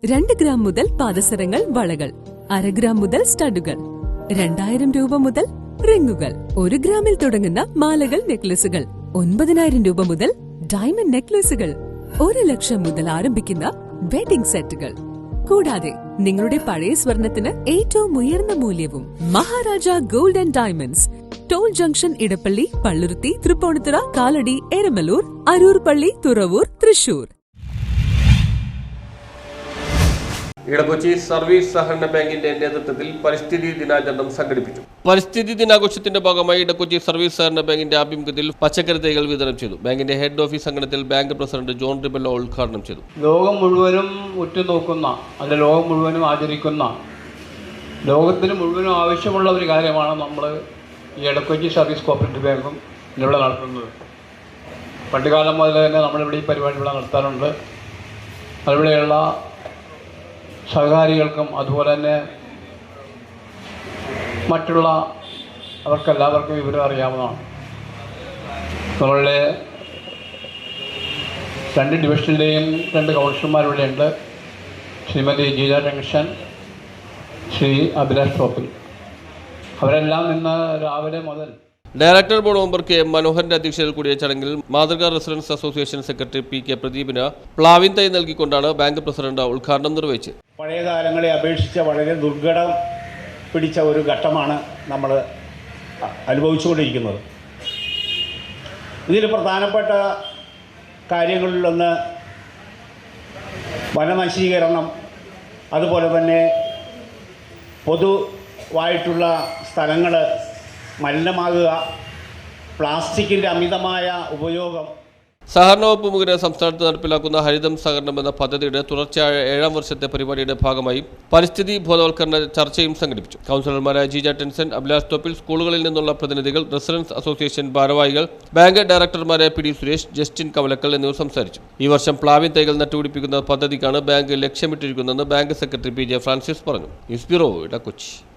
2 gram മുതൽ പാദസരങ്ങൾ, വളകൾ, 1/2 gram മുതൽ സ്റ്റഡുകൾ, 2000 രൂപ മുതൽ റിങ്ങുകൾ, 1 ഗ്രാമിൽ തുടങ്ങുന്ന മാലകൾ, നെക്ലസുകൾ, 9000 രൂപ മുതൽ ഡയമണ്ട് നെക്ലസുകൾ, 1 ലക്ഷം മുതൽ ആരംഭിക്കുന്ന വെഡിംഗ് സെറ്റുകൾ. കൂടാതെ നിങ്ങളുടെ പഴയ സ്വർണത്തിന് ഏറ്റവും ഉയർന്ന മൂല്യവും. Maharaja gold and diamonds, toll junction, Edappally, Palluruthy, Tripunithura, Kalady, Eramalloor, Aroor Palli, Thuravoor, Thrissur. Edakochi service സഹകരണ ബാങ്കിന്റെ നേതൃത്വത്തിൽ പരിസ്ഥിതി ദിനാചരണം സംഘടിപ്പിച്ചു. പരിസ്ഥിതി ദിനാഘോഷത്തിന്റെ ഭാഗമായി ഇടക്കൊച്ചി സർവീസ് സഹകരണ ബാങ്കിന്റെ ആഭിമുഖ്യത്തിൽ പച്ചക്കറി തൈകൾ വിതരണം ചെയ്തു. ബാങ്കിന്റെ ഹെഡ് ഓഫീസ് അങ്കണത്തിൽ ബാങ്ക് പ്രസിഡന്റ് ജോൺ റിബല്ലോ ഉദ്ഘാടനം ചെയ്തു. ലോകം മുഴുവനും ഉറ്റുനോക്കുന്ന, അല്ല ലോകം മുഴുവനും ആചരിക്കുന്ന, ലോകത്തിന് മുഴുവനും ആവശ്യമുള്ള ഒരു കാര്യമാണ് നമ്മൾ ഈ ഇടക്കൊച്ചി സർവീസ് കോപ്പറേറ്റീവ് ബാങ്കും ഇവിടെ നടത്തുന്നത്. പണ്ടുകാലം മുതൽ തന്നെ നമ്മളിവിടെ ഈ പരിപാടി ഇവിടെ നടത്താറുണ്ട്. അതിവിടെയുള്ള സഹകാരികൾക്കും അതുപോലെ തന്നെ മറ്റുള്ള അവർക്കെല്ലാവർക്കും വിവരം അറിയാവുന്നതാണ്. നമ്മളുടെ 2 ഡിവിഷനിലെയും 2 കൗൺസിലർമാരിവിടെ ഉണ്ട്. ശ്രീമതി ജീജ ജംഗ്ഷൻ, ശ്രീ അഭിലാഷ് ടോപ്പിൽ. അവരെല്ലാം ഇന്ന് രാവിലെ മുതൽ. ഡയറക്ടർ ബോർഡ് മെമ്പർ കെ മനോഹരന്റെ അധ്യക്ഷതയിൽ കൂടിയ ചടങ്ങിൽ മാതൃകാ residents association secretary P K പ്രദീപിന് പ്ലാവിൻ തൈ നൽകിക്കൊണ്ടാണ് ബാങ്ക് പ്രസിഡന്റ് ഉദ്ഘാടനം നിർവഹിച്ചത്. പഴയ കാലങ്ങളെ അപേക്ഷിച്ച് വളരെ ദുർഘടം പിടിച്ച ഒരു ഘട്ടമാണ് നമ്മൾ അനുഭവിച്ചുകൊണ്ടിരിക്കുന്നത്. ഇതിൽ പ്രധാനപ്പെട്ട കാര്യങ്ങളിലൊന്ന് വനനശീകരണം, അതുപോലെ തന്നെ പൊതുവായിട്ടുള്ള സ്ഥലങ്ങൾ മലിനമാകുക, പ്ലാസ്റ്റിക്കിൻ്റെ അമിതമായ ഉപയോഗം. സഹകരണ വകുപ്പ് മുഖേന സംസ്ഥാനത്ത് നടപ്പിലാക്കുന്ന ഹരിതം സഹകരണം എന്ന പദ്ധതിയുടെ തുടർച്ചയായ 7ാം വർഷത്തെ പരിപാടിയുടെ ഭാഗമായി പരിസ്ഥിതി ബോധവൽക്കരണ ചർച്ചയും സംഘടിപ്പിച്ചു. കൗൺസിലർമാരായ ജീജ ടെൻസൻ, അഭിലാഷ് ടോപ്പിൽ, സ്കൂളുകളിൽ നിന്നുള്ള പ്രതിനിധികൾ, റെസിഡൻസ് അസോസിയേഷൻ ഭാരവാഹികൾ, ബാങ്ക് ഡയറക്ടർമാരായ P D Suresh, Justin Kavalakkal എന്നിവർ സംസാരിച്ചു. ഈ വർഷം പ്ലാവിൻ തൈകൾ നട്ടുപിടിപ്പിക്കുന്ന പദ്ധതിക്കാണ് ബാങ്ക് ലക്ഷ്യമിട്ടിരിക്കുന്നതെന്ന് bank secretary P J Francis പറഞ്ഞു. News bureau, Edakochi.